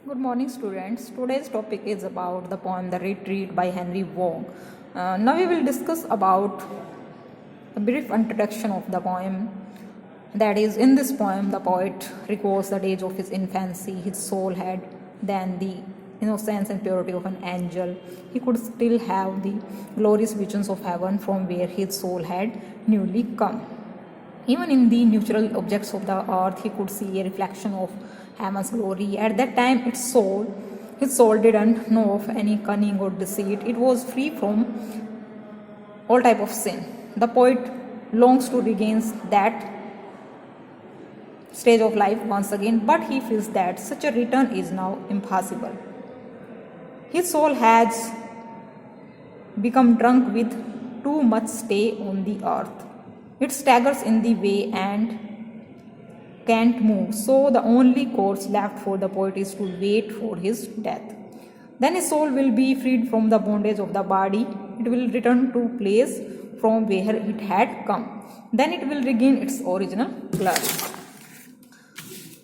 Good morning, students. Today's topic is about the poem The Retreat by Henry Vaughan. Now we will discuss about a brief introduction of the poem. That is, in this poem, the poet recalls the days of his infancy. His soul had then the innocence and purity of an angel. He could still have the glorious visions of heaven from where his soul had newly come. Even in the natural objects of the earth, he could see a reflection of heaven's glory. At that time, his soul didn't know of any cunning or deceit. It was free from all type of sin. The poet longs to regain that stage of life once again, but he feels that such a return is now impossible. His soul has become drunk with too much stay on the earth. It staggers in the way and can't move, so the only course left for the poet is to wait for his death. Then his soul will be freed from the bondage of the body. It will return to place from where it had come. Then it will regain its original glory.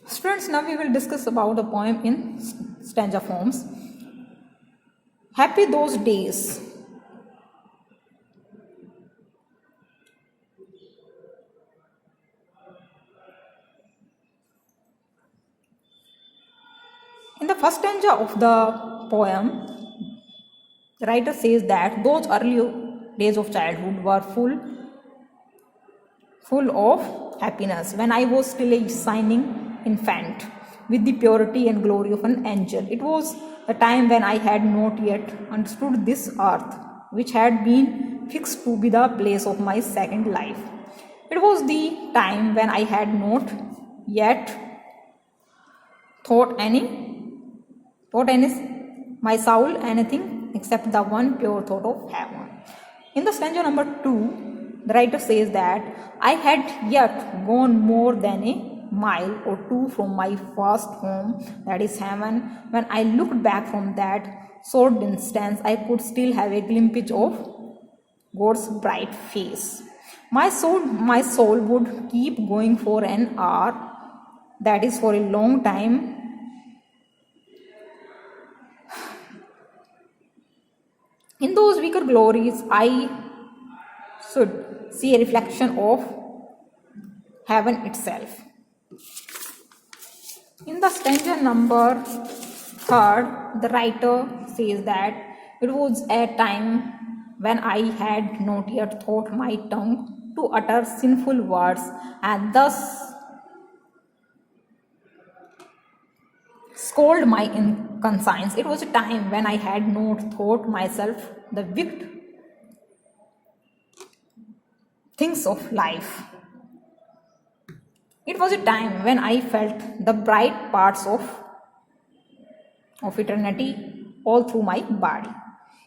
Students, now we will discuss about the poem in stanza forms. Happy those days. In the first stanza of the poem, the writer says that those early days of childhood were full of happiness when I was still a shining infant with the purity and glory of an angel. It was the time when I had not yet understood this earth, which had been fixed to be the place of my second life. It was the time when I had not yet thought my soul anything except the one pure thought of heaven. In the stanza number 2, the writer says that I had yet gone more than a mile or two from my first home, that is heaven. When I looked back from that short distance, I could still have a glimpse of God's bright face. My soul would keep going for an hour, that is for a long time. In those weaker glories, I should see a reflection of heaven itself. In the stanza number 3, the writer says that it was a time when I had not yet taught my tongue to utter sinful words, and thus scold my conscience. It was a time when I had not thought myself the wicked things of life. It was a time when I felt the bright parts of eternity all through my body.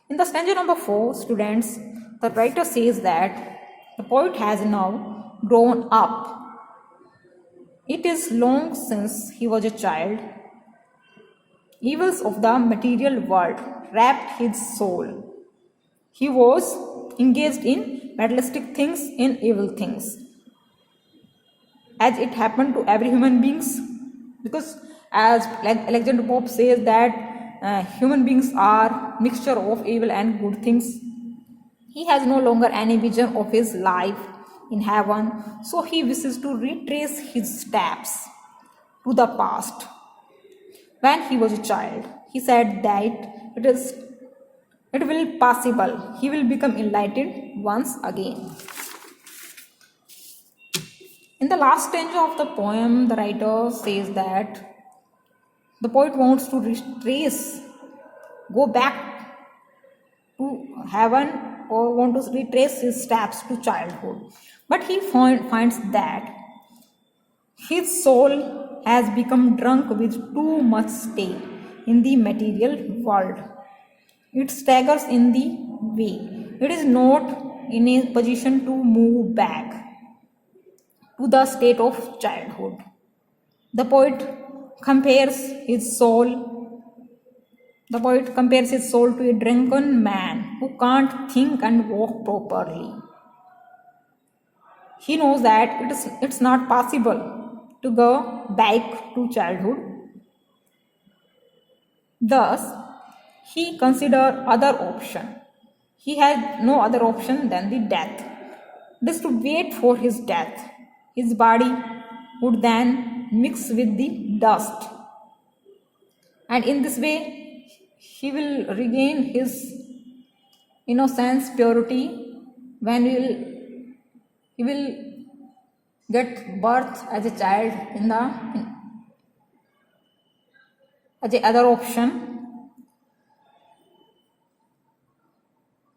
In the stanza number 4, students, the writer says that the poet has now grown up. It is long since he was a child. Evils of the material world wrapped his soul. He was engaged in materialistic things, in evil things, as it happened to every human beings, because as Alexander Pope says that human beings are mixture of evil and good things. He has no longer any vision of his life in heaven, so he wishes to retrace his steps to the past. When he was a child, he said that it will be possible. He will become enlightened once again. In the last stanza of the poem, the writer says that the poet wants to go back to heaven, or want to retrace his steps to childhood. But he finds that his soul has become drunk with too much stay in the material world. It staggers in the way. It is not in a position to move back to the state of childhood. The poet compares his soul to a drunken man who can't think and walk properly. He knows that it's not possible to go back to childhood. Thus, he considered other option. He had no other option than the death. This to wait for his death. His body would then mix with the dust, and in this way he will regain his innocence, purity, when he will get birth as a child as a other option.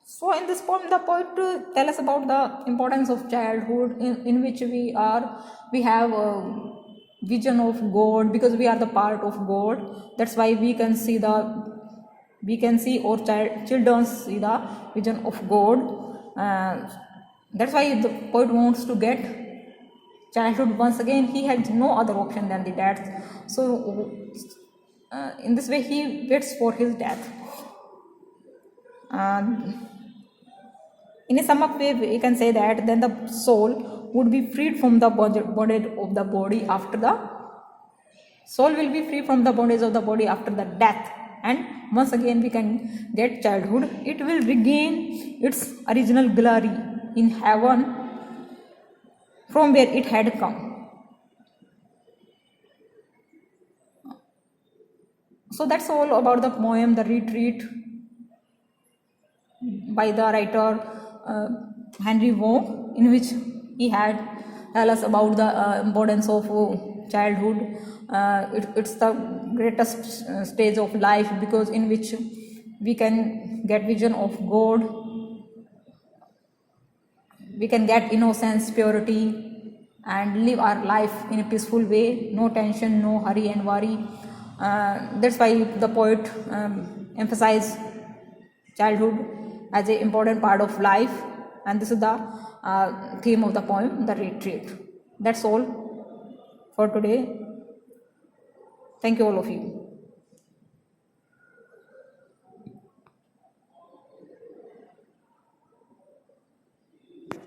So in this poem, the poet tell us about the importance of childhood, in which we have a vision of God, because we are the part of God. That's why we can see or children see the vision of God. That's why the poet wants to get childhood once again. He had no other option than the death. So in this way he waits for his death. In a sum up way, we can say that then the soul would be freed from the bondage of the body after the soul will be free from the bondage of the body after the death, and once again we can get childhood. It will regain its original glory in heaven from where it had come. So that's all about the poem The Retreat by the writer Henry Vaughan, in which he had tell us about the importance of childhood. It's the greatest stage of life, because in which we can get vision of God, we can get innocence, purity, and live our life in a peaceful way. No tension, no hurry and worry. That's why the poet emphasized childhood as an important part of life, and this is the theme of the poem The Retreat. That's all for today. Thank you, all of you.